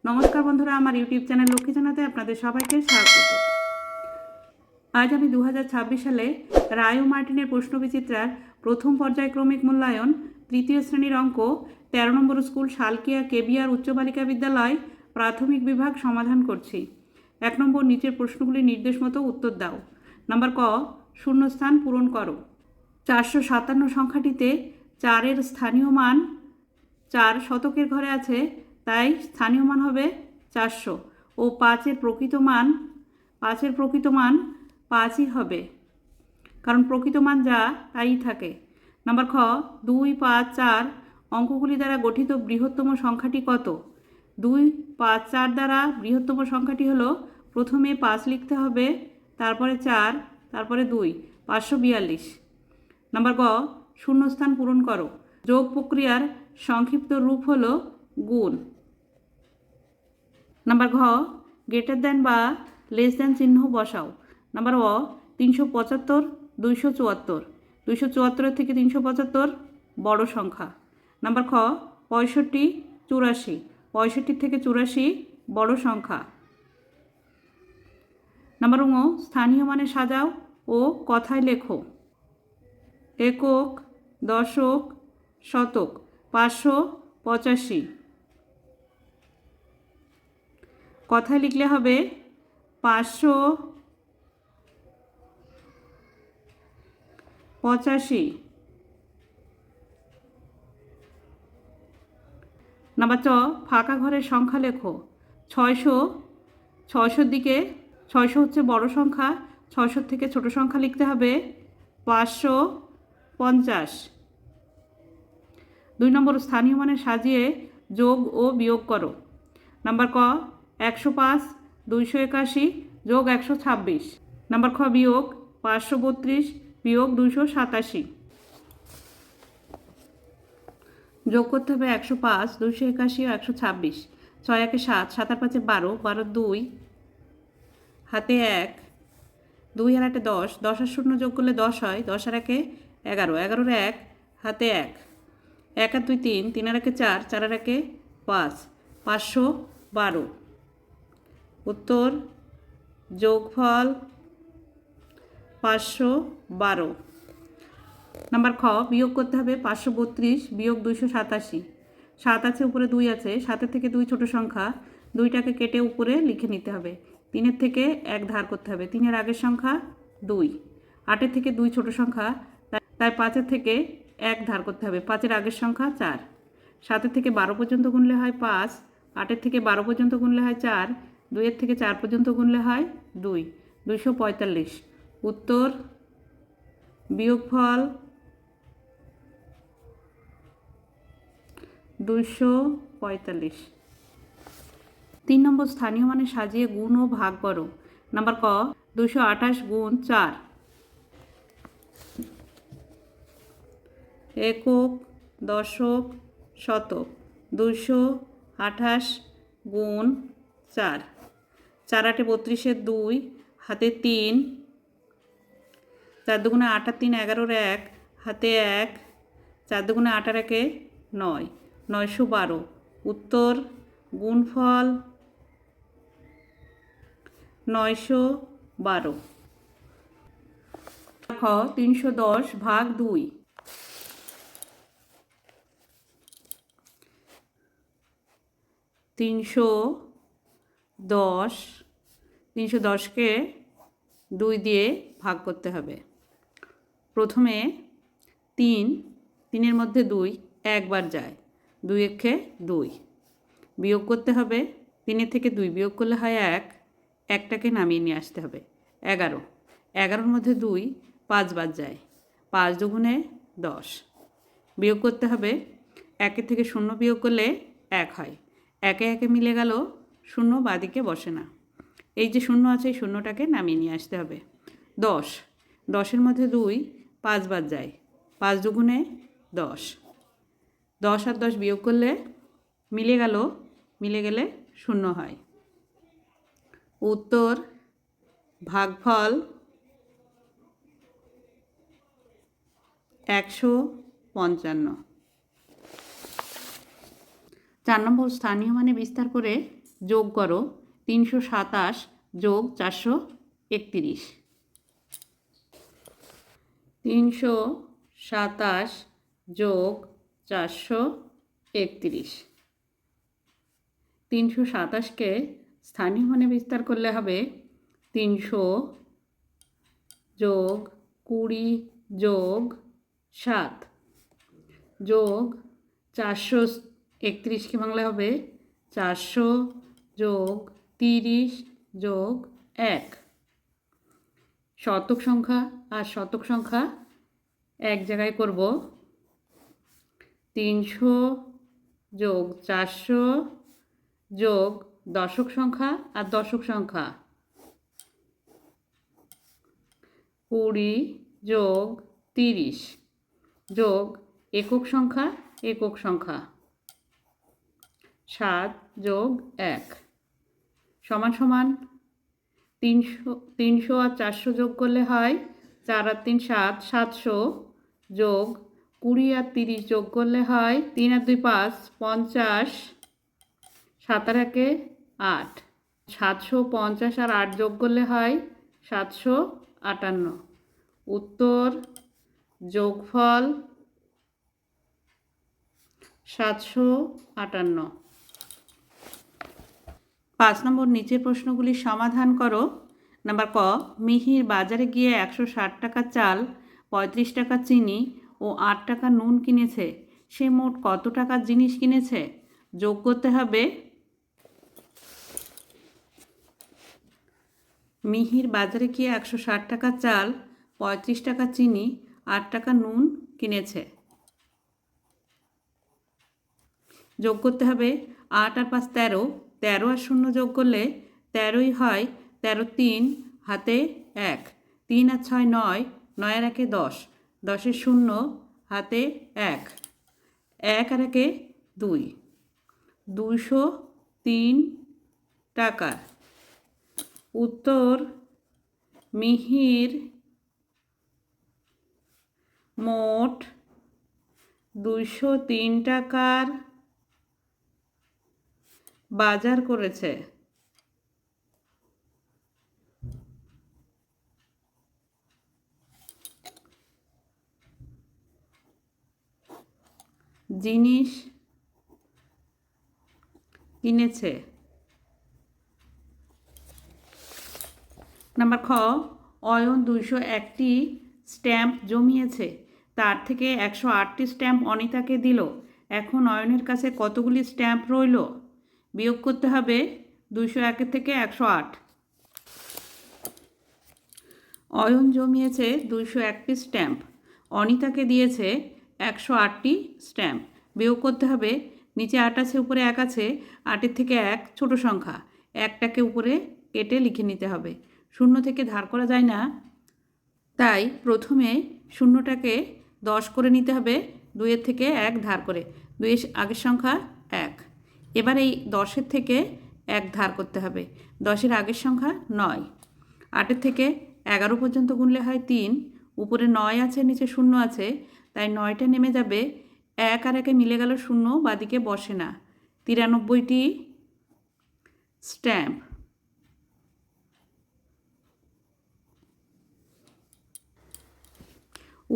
নমস্কার বন্ধুরা, আমার ইউটিউব চ্যানেল লক্ষ্মী জানাতে আপনাদের সবাইকে স্বাগত। আজ আমি 2026 সালে রায় ও মার্টিনের প্রশ্নবিচিত্রার প্রথম পর্যায়ক্রমিক মূল্যায়ন তৃতীয় শ্রেণীর অঙ্ক 13 নম্বর স্কুল শালকিয়া কেবিআর উচ্চ বালিকা বিদ্যালয় প্রাথমিক বিভাগ সমাধান করছি। 1 নম্বর, নিচের প্রশ্নগুলি নির্দেশ মতো উত্তর দাও। নাম্বার ক, শূন্যস্থান পূরণ করো। 457 সংখ্যাটিতে 4-এর স্থানীয় মান 4 শতকের ঘরে আছে, তাই স্থানীয় মান হবে 400 ও 5-এর প্রকৃত মান 5ই হবে, কারণ প্রকৃত মান যা তাই থাকে। নাম্বার খ, 2, 5, 4 অঙ্কগুলি দ্বারা গঠিত বৃহত্তম সংখ্যাটি কত? 2, 5, 4 দ্বারা বৃহত্তম সংখ্যাটি হলো, প্রথমে 5 লিখতে হবে, তারপরে 4, তারপরে 2, 542। নাম্বার গ, শূন্যস্থান পূরণ করো। যোগ প্রক্রিয়ার সংক্ষিপ্ত রূপ হলো গুণ। নাম্বার ঘ, গ্রেটার দ্যান বা লেস দ্যান চিহ্ন বসাও। নাম্বার অ, 375, 274, 274 থেকে 375 বড় সংখ্যা। নাম্বার খ, 65, 84, 65 থেকে 84 বড় সংখ্যা। নাম্বার ঙ, স্থানীয় মানে সাজাও ও কথায় লেখো। একক, দশক, শতক, 585। কথায় লিখলে হবে 585। নাম্বার চ, ফাঁকা ঘরের সংখ্যা লেখো। 600, 600 দিকে 600 হচ্ছে বড় সংখ্যা, 600 থেকে ছোট সংখ্যা লিখতে হবে 550। 2 নম্বর, স্থানীয় মানে সাজিয়ে যোগ ও বিয়োগ করো। নাম্বার ক, 105, 281 যোগ 126। নাম্বার খ, বিয়োগ 532 বিয়োগ 287। যোগ করতে হবে 105, 281 ও 126। 6 1 7, 7 আর 5 12, 12 2 হাতে 1, 2 আর 8 10, 10 আর 0 যোগ করলে 10 হয়, 10 আর 1 11, 11 1 হাতে 1, 1 আর 2 3, 3 আর 1 4, 4 আর 1 5, 512। উত্তর যোগফল 512। নাম্বার খ, বিয়োগ করতে হবে 532 বিয়োগ 287। 7 আছে, উপরে 2 আছে, 7-এর থেকে 2 ছোট সংখ্যা, 2টাকে কেটে উপরে লিখে নিতে হবে। 3-এর থেকে 1 ধার করতে হবে, 3-এর আগের সংখ্যা 2। 8-এর থেকে 2 ছোট সংখ্যা, তাই 5-এর থেকে 1 ধার করতে হবে, 5-এর আগের সংখ্যা 4। 7-এর থেকে 12 পর্যন্ত গুনলে হয় 5, 8-এর থেকে 12 পর্যন্ত গুনলে হয় 4, 2-এর থেকে 4 পর্যন্ত গুনলে হয় 2, 245। উত্তর বিয়োগফল 245। 3 নম্বর, স্থানীয় মানে সাজিয়ে গুণ ও ভাগ করো। নাম্বার ক, 228 গুণ 4। একক, দশক, শতক, 228 গুণ 4। 4 8 32, 2 হাতে 3, 4 দুগুণে 8 আর 3 11, 1 হাতে 1, 4 দুগুণে 8 আর 1 9, 912। উত্তর গুণফল 912। খ, 310 ভাগ 2। 310কে 2 দিয়ে ভাগ করতে হবে। প্রথমে 3, 3-এর মধ্যে 2 একবার যায়, 2 একে 2। বিয়োগ করতে হবে, 3-এর থেকে 2 বিয়োগ করলে হয় 1, 1টাকে নামিয়ে নিয়ে আসতে হবে। 11, 11-এর মধ্যে 2 5 বার যায়, 5 দুগুণে 10। বিয়োগ করতে হবে, 1-এর থেকে 0 বিয়োগ করলে 1 হয়, 1 1 মিলে গেল, 0 বাঁদিকে বসে না। এই যে 0 আছে, এই 0টাকে নামিয়ে নিয়ে আসতে হবে। 10, 10-এর মধ্যে 2 5 বার যায়, 5 দুগুণে 10। 10 আর 10 বিয়োগ করলে মিলে গেলে 0 হয়। উত্তর ভাগফল 155। 4 নম্বর, স্থানীয় মানে বিস্তার করে যোগ করো 327 যোগ 431। 327 যোগ 431। 327কে স্থানীয় মানে বিস্তার করলে হবে 300 যোগ 20 যোগ 7 যোগ 431কে বাংলা হবে 400 যোগ 30 যোগ 1। শতক সংখ্যা আর শতক সংখ্যা এক জায়গায় করব। 300 যোগ 400 যোগ দশক সংখ্যা আর দশক সংখ্যা 20 যোগ 30 যোগ একক সংখ্যা একক সংখ্যা 7 যোগ 1 সমান সমান 300 আর 400 যোগ করলে হয় 4 আর 3 7, 700 যোগ 20 আর 30 যোগ করলে হয় 3 আর 2 5, 50, 7 আর 1 8, 750 আর 8 যোগ করলে হয় 758। উত্তর যোগফল 758। 5 নম্বর নিচের প্রশ্নগুলির সমাধান করো। নাম্বার ক, মিহির বাজারে গিয়ে 160 টাকা চাল, 35 টাকা চিনি ও 8 টাকা নুন কিনেছে। সে মোট কত টাকার জিনিস কিনেছে? যোগ করতে হবে। মিহির বাজারে গিয়ে 160 টাকা চাল, 35 টাকা চিনি, 8 টাকা নুন কিনেছে। যোগ করতে হবে 8 আর 5 13, 13 আর 0 যোগ করলে 13ই হয়, 13 3 হাতে 1, 3 আর 6 9, 9 আর 1 10, 10 0 হাতে 1, 1 আর 1 2, 203 টাকা। উত্তর মিহির মোট 203 টাকার বাজার করেছে। জিনিস কিনেছে। নাম্বার খ, অয়ন 201টি স্ট্যাম্প জমিয়েছে, তার থেকে 108টি স্ট্যাম্প অনিতাকে দিল। এখন অয়নের কাছে কতগুলি স্ট্যাম্প রইল? বিয়োগ করতে হবে 201 থেকে 108। অয়ন জমিয়েছে 201টি স্ট্যাম্প, অনিতাকে দিয়েছে 108টি স্ট্যাম্প। বিয়োগ করতে হবে, নিচে 8 আছে উপরে 1 আছে, 8-এর থেকে 1 ছোট সংখ্যা, 1টাকে উপরে কেটে লিখে নিতে হবে। 0 থেকে ধার করা যায় না, তাই প্রথমে 0টাকে 10 করে নিতে হবে, 2-এর থেকে 1 ধার করে। 2-এর আগের সংখ্যা 1। এবার এই 10-এর থেকে 1 ধার করতে হবে। 10-এর আগের সংখ্যা 9। 8-এর থেকে 11 পর্যন্ত গুনলে হয় 3, উপরে 9 আছে নিচে 0 আছে, তাই 9টা নেমে যাবে। 1 আর 1 মিলে গেল 0, বাদিকে বসে না। 93টি স্ট্যাম্প।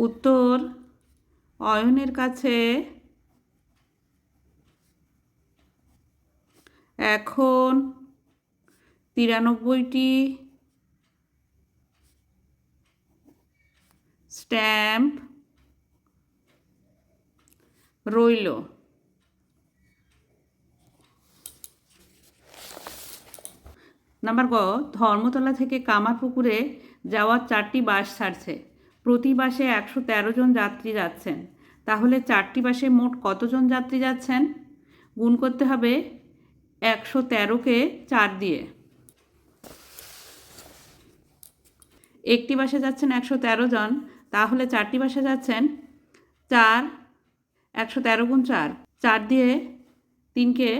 উত্তর অয়নের কাছে এখন 93টি স্ট্যাম্প রইল। নাম্বার গ, ধর্মতলা থেকে কামারপুকুরে যাওয়ার 4টি বাস ছাড়ছে। প্রতি বাসে 113 জন যাত্রী যাচ্ছেন। তাহলে 4টি বাসে মোট কতজন যাত্রী যাচ্ছেন? গুণ করতে হবে 113কে 4 দিয়ে। একটি বাসে যাচ্ছেন 113 জন, তাহলে 4টি বাসে যাচ্ছেন 4, 113 গুণ 4, 4 দিয়ে 3কে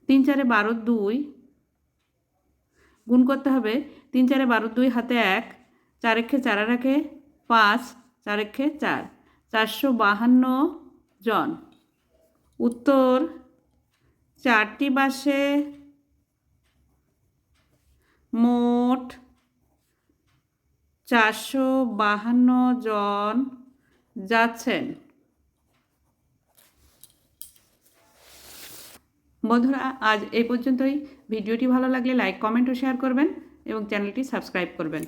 3 4 12 2 গুণ করতে হবে। 3 4 12 2 হাতে 1, 4 1 4 আর 1 5, 4 1 4, 452 জন। উত্তর 4টি বাসে মোট 452 জন যাচ্ছেন। বন্ধুরা, আজ এই পর্যন্তই। ভিডিওটি ভালো লাগলে লাইক, কমেন্ট ও শেয়ার করবেন এবং চ্যানেলটি সাবস্ক্রাইব করবেন।